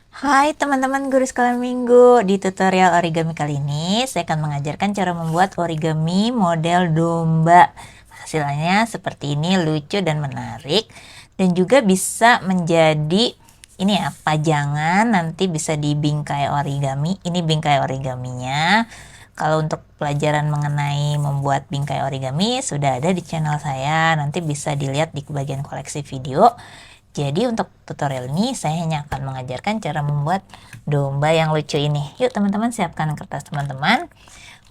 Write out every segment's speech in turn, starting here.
Hai teman-teman guru sekolah minggu, di tutorial origami kali ini saya akan mengajarkan cara membuat origami model domba. Hasilnya seperti ini, lucu dan menarik, dan juga bisa menjadi ini ya, pajangan, nanti bisa di bingkai origami. Ini bingkai origaminya. Kalau untuk pelajaran mengenai membuat bingkai origami sudah ada di channel saya, nanti bisa dilihat di bagian koleksi video. Jadi untuk tutorial ini saya hanya akan mengajarkan cara membuat domba yang lucu ini. Yuk teman-teman, siapkan kertas teman-teman.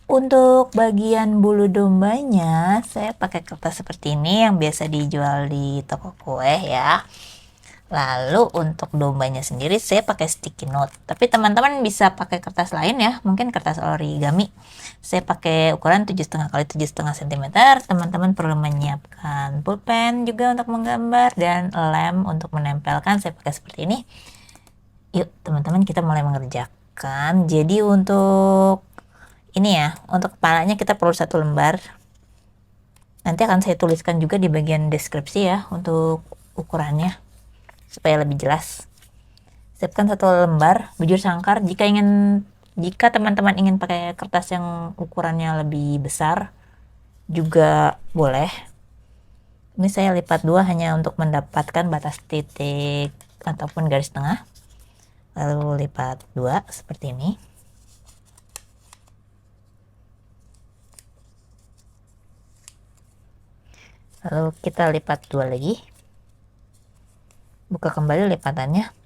Untuk bagian bulu dombanya saya pakai kertas seperti ini yang biasa dijual di toko kue ya. Lalu untuk dombanya sendiri saya pakai sticky note. Tapi teman-teman bisa pakai kertas lain ya, mungkin kertas origami. Saya pakai ukuran 7,5 kali 7,5 cm. Teman-teman perlu menyiapkan pulpen juga untuk menggambar dan lem untuk menempelkan. Saya pakai seperti ini. Yuk teman-teman, kita mulai mengerjakan. Jadi untuk ini ya, untuk kepalanya kita perlu 1 lembar. Nanti akan saya tuliskan juga di bagian deskripsi ya untuk ukurannya supaya lebih jelas. Siapkan 1 lembar bujur sangkar. Jika teman-teman ingin pakai kertas yang ukurannya lebih besar juga boleh. Ini saya lipat 2 hanya untuk mendapatkan batas titik ataupun garis tengah. Lalu lipat 2 seperti ini. Lalu kita lipat 2 lagi. Buka kembali lipatannya.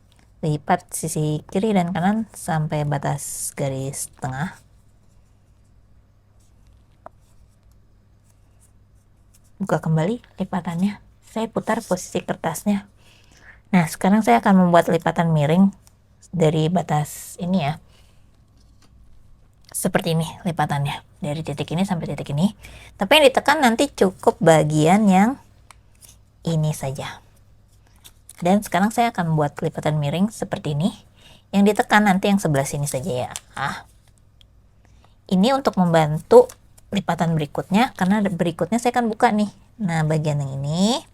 Lipat sisi kiri dan kanan sampai batas garis tengah. Buka kembali lipatannya. Saya putar posisi kertasnya. Nah, sekarang saya akan membuat lipatan miring dari batas ini ya. Seperti ini lipatannya. Dari titik ini sampai titik ini. Tapi yang ditekan nanti cukup bagian yang ini saja. Dan sekarang saya akan membuat lipatan miring seperti ini. Yang ditekan nanti yang sebelah sini saja ya. Ini untuk membantu lipatan berikutnya, karena berikutnya saya akan buka nih. Nah, bagian yang ini.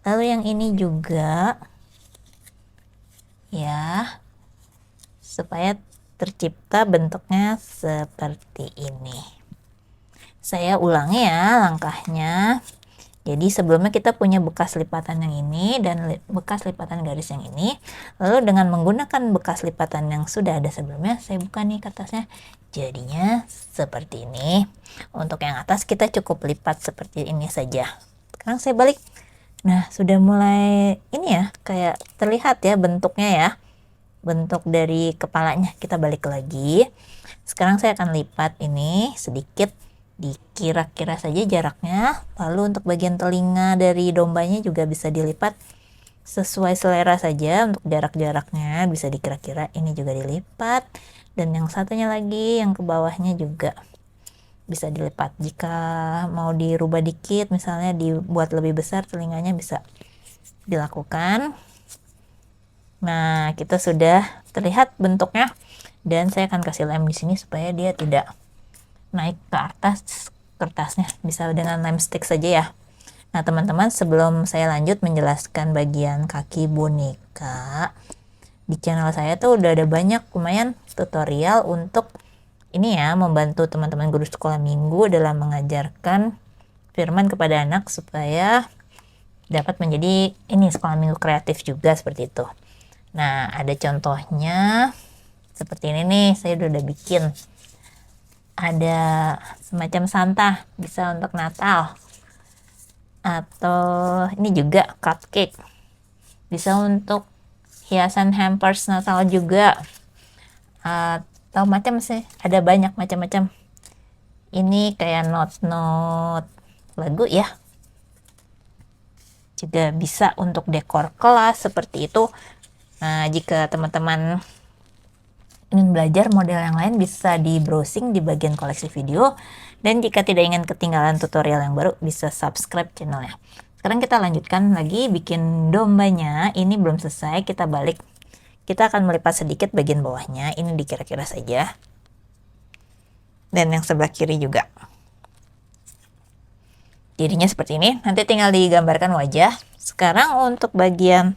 Lalu yang ini juga. Ya. Supaya tercipta bentuknya seperti ini. Saya ulangi ya langkahnya. Jadi sebelumnya kita punya bekas lipatan yang ini dan bekas lipatan garis yang ini. Lalu dengan menggunakan bekas lipatan yang sudah ada sebelumnya, saya buka nih kertasnya. Jadinya seperti ini. Untuk yang atas kita cukup lipat seperti ini saja. Sekarang saya balik. Nah, sudah mulai ini ya, kayak terlihat ya bentuknya ya. Bentuk dari kepalanya. Kita balik lagi. Sekarang saya akan lipat ini sedikit. Dikira-kira saja jaraknya. Lalu untuk bagian telinga dari dombanya juga bisa dilipat sesuai selera saja. Untuk jarak-jaraknya bisa dikira-kira, ini juga dilipat. Dan yang satunya lagi yang ke bawahnya juga bisa dilipat. Jika mau dirubah dikit, misalnya dibuat lebih besar telinganya, bisa dilakukan. Nah, kita sudah terlihat bentuknya. Dan saya akan kasih lem di sini supaya dia tidak naik ke atas kertasnya. Bisa dengan lem stick saja ya. Nah teman-teman, sebelum saya lanjut menjelaskan bagian kaki boneka, di channel saya tuh udah ada banyak lumayan tutorial untuk ini ya, membantu teman-teman guru sekolah minggu dalam mengajarkan firman kepada anak supaya dapat menjadi ini sekolah minggu kreatif juga seperti itu. Nah, ada contohnya seperti ini nih, saya udah bikin. Ada semacam Santa, bisa untuk Natal. Atau ini juga cupcake. Bisa untuk hiasan hampers Natal juga. Atau macam sih, ada banyak macam-macam. Ini kayak note-note lagu ya. Juga bisa untuk dekor kelas seperti itu. Nah, jika teman-teman ingin belajar model yang lain, bisa di browsing di bagian koleksi video. Dan jika tidak ingin ketinggalan tutorial yang baru, bisa subscribe channelnya. Sekarang kita lanjutkan lagi bikin dombanya. Ini belum selesai, kita balik. Kita akan melipat sedikit bagian bawahnya. Ini dikira-kira saja. Dan yang sebelah kiri juga. Jadinya seperti ini. Nanti tinggal digambarkan wajah. Sekarang untuk bagian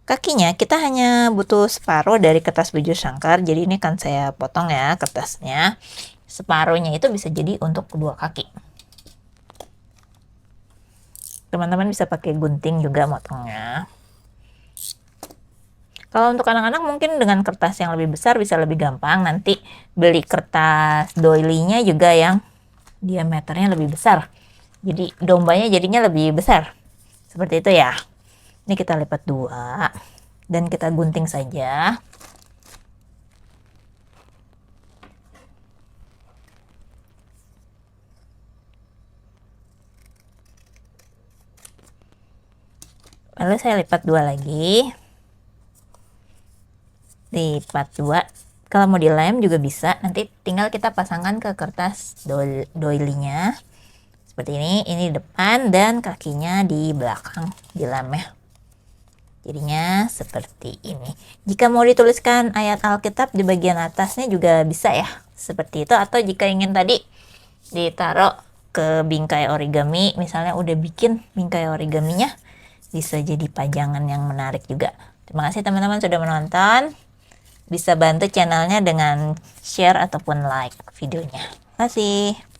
kakinya kita hanya butuh separuh dari kertas bujur sangkar. Jadi ini akan saya potong ya kertasnya. Separuhnya itu bisa jadi untuk kedua kaki. Teman-teman bisa pakai gunting juga motongnya. Kalau untuk anak-anak mungkin dengan kertas yang lebih besar bisa lebih gampang. Nanti beli kertas doilinya juga yang diameternya lebih besar. Jadi dombanya jadinya lebih besar. Seperti itu ya. Ini kita lipat dua dan kita gunting saja. Lalu saya lipat dua lagi. Lipat dua. Kalau mau dilem juga bisa. Nanti tinggal kita pasangkan ke kertas doilinya. Seperti ini depan dan kakinya di belakang dilem ya. Jadinya seperti ini. Jika mau dituliskan ayat Alkitab di bagian atasnya juga bisa ya. Seperti itu. Atau jika ingin tadi ditaruh ke bingkai origami. Misalnya udah bikin bingkai origaminya. Bisa jadi pajangan yang menarik juga. Terima kasih teman-teman sudah menonton. Bisa bantu channelnya dengan share ataupun like videonya. Terima kasih.